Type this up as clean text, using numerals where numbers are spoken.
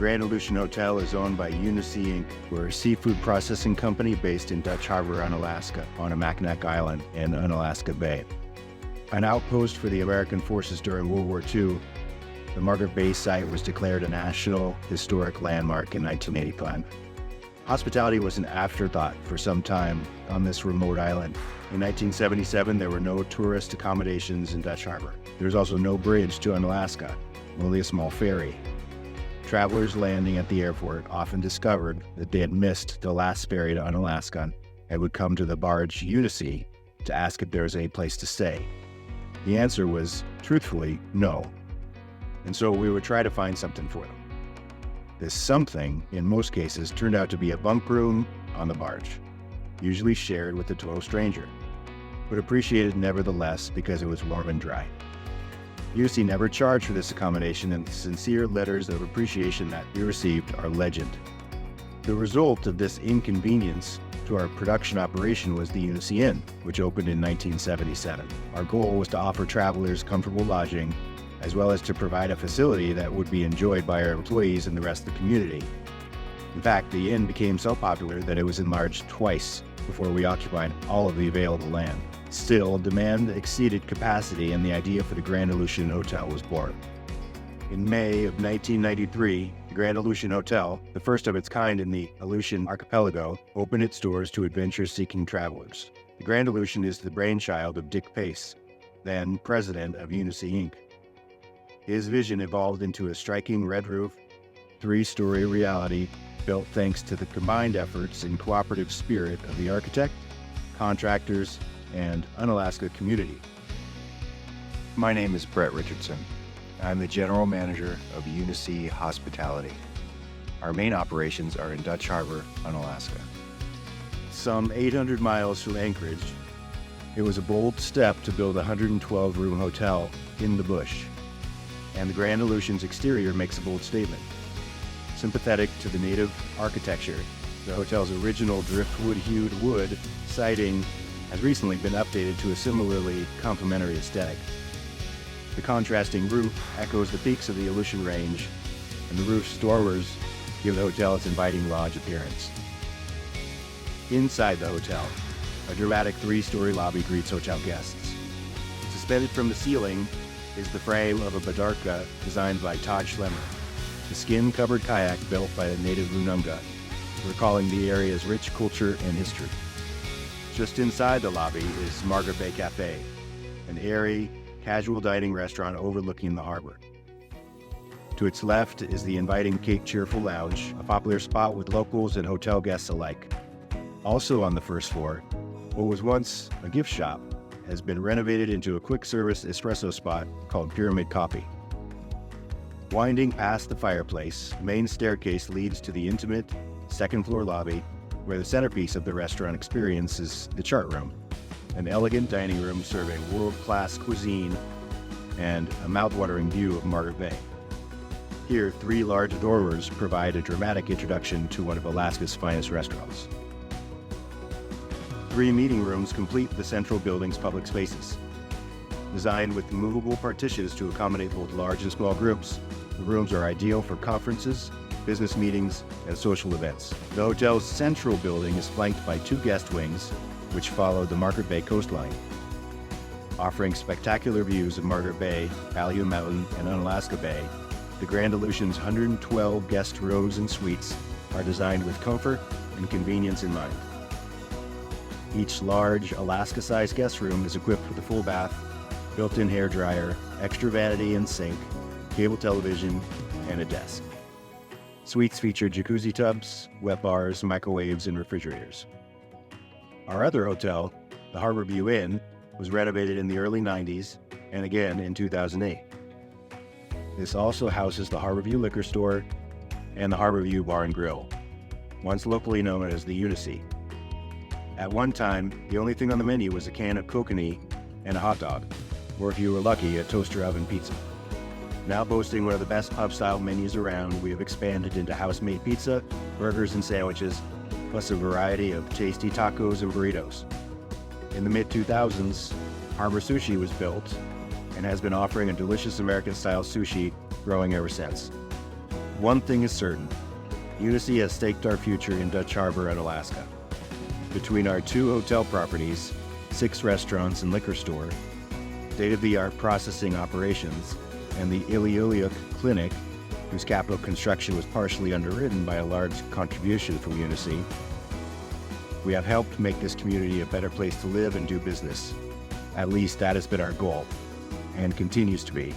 Grand Aleutian Hotel is owned by Unisea Inc. We're a seafood processing company based in Dutch Harbor-Unalaska on Amaknak Island in Unalaska Bay. An outpost for the American forces during World War II, the Margaret Bay site was declared a National Historic Landmark in 1985. Hospitality was an afterthought for some time on this remote island. In 1977, there were no tourist accommodations in Dutch Harbor. There was also no bridge to Unalaska, only a small ferry. Travelers landing at the airport often discovered that they had missed the last ferry to Unalaska and would come to the barge Unisea to ask if there was any place to stay. The answer was, truthfully, no. And so we would try to find something for them. This something, in most cases, turned out to be a bunk room on the barge, usually shared with a total stranger, but appreciated nevertheless because it was warm and dry. Unisea never charged for this accommodation, and the sincere letters of appreciation that we received are legend. The result of this inconvenience to our production operation was the Unisea Inn, which opened in 1977. Our goal was to offer travelers comfortable lodging, as well as to provide a facility that would be enjoyed by our employees and the rest of the community. In fact, the inn became so popular that it was enlarged twice before we occupied all of the available land. Still, demand exceeded capacity and the idea for the Grand Aleutian Hotel was born. In May of 1993, the Grand Aleutian Hotel, the first of its kind in the Aleutian archipelago, opened its doors to adventure-seeking travelers. The Grand Aleutian is the brainchild of Dick Pace, then president of Unisea Inc. His vision evolved into a striking red roof, 3-story reality built thanks to the combined efforts and cooperative spirit of the architect, contractors, and Unalaska community. My name is Brett Richardson. I'm the general manager of Unisea Hospitality. Our main operations are in Dutch Harbor, Unalaska. Some 800 miles from Anchorage, it was a bold step to build a 112-room hotel in the bush. And the Grand Aleutian's exterior makes a bold statement. Sympathetic to the native architecture, the hotel's original driftwood-hued wood siding has recently been updated to a similarly complementary aesthetic. The contrasting roof echoes the peaks of the Aleutian Range, and the roof's dormers give the hotel its inviting lodge appearance. Inside the hotel, a dramatic 3-story lobby greets hotel guests. Suspended from the ceiling is the frame of a badarka designed by Todd Schlemmer, the skin-covered kayak built by the native Lununga, recalling the area's rich culture and history. Just inside the lobby is Margaret Bay Café, an airy, casual dining restaurant overlooking the harbor. To its left is the inviting Cape Cheerful Lounge, a popular spot with locals and hotel guests alike. Also on the first floor, what was once a gift shop has been renovated into a quick-service espresso spot called Pyramid Coffee. Winding past the fireplace, the main staircase leads to the intimate second-floor lobby, where the centerpiece of the restaurant experience is the chart room, an elegant dining room serving world-class cuisine and a mouth-watering view of Margaret Bay. Here, 3 large dormers provide a dramatic introduction to one of Alaska's finest restaurants. 3 meeting rooms complete the central building's public spaces. Designed with movable partitions to accommodate both large and small groups, the rooms are ideal for conferences, business meetings, and social events. The hotel's central building is flanked by 2 guest wings, which follow the Margaret Bay coastline. Offering spectacular views of Margaret Bay, Ballou Mountain, and Unalaska Bay, the Grand Aleutian's 112 guest rooms and suites are designed with comfort and convenience in mind. Each large Alaska-sized guest room is equipped with a full bath, built-in hair dryer, extra vanity and sink, cable television, and a desk. Suites feature jacuzzi tubs, wet bars, microwaves, and refrigerators. Our other hotel, the HarborView Inn, was renovated in the early 90s and again in 2008. This also houses the HarborView Liquor Store and the HarborViewBar&Grill, once locally known as the Unisea. At one time, the only thing on the menu was a can of kokanee and a hot dog, or if you were lucky, a toaster oven pizza. Now boasting one of the best pub-style menus around, we have expanded into house-made pizza, burgers, and sandwiches, plus a variety of tasty tacos and burritos. In the mid-2000s, Harbor Sushi was built and has been offering a delicious American-style sushi growing ever since. one thing is certain. Unisea has staked our future in Dutch Harbor-Unalaska. Between our 2 hotel properties, 6 restaurants and liquor store, state-of-the-art processing operations, and the Iliuliuk Clinic, whose capital construction was partially underwritten by a large contribution from Unisea, we have helped make this community a better place to live and do business. At least that has been our goal, and continues to be.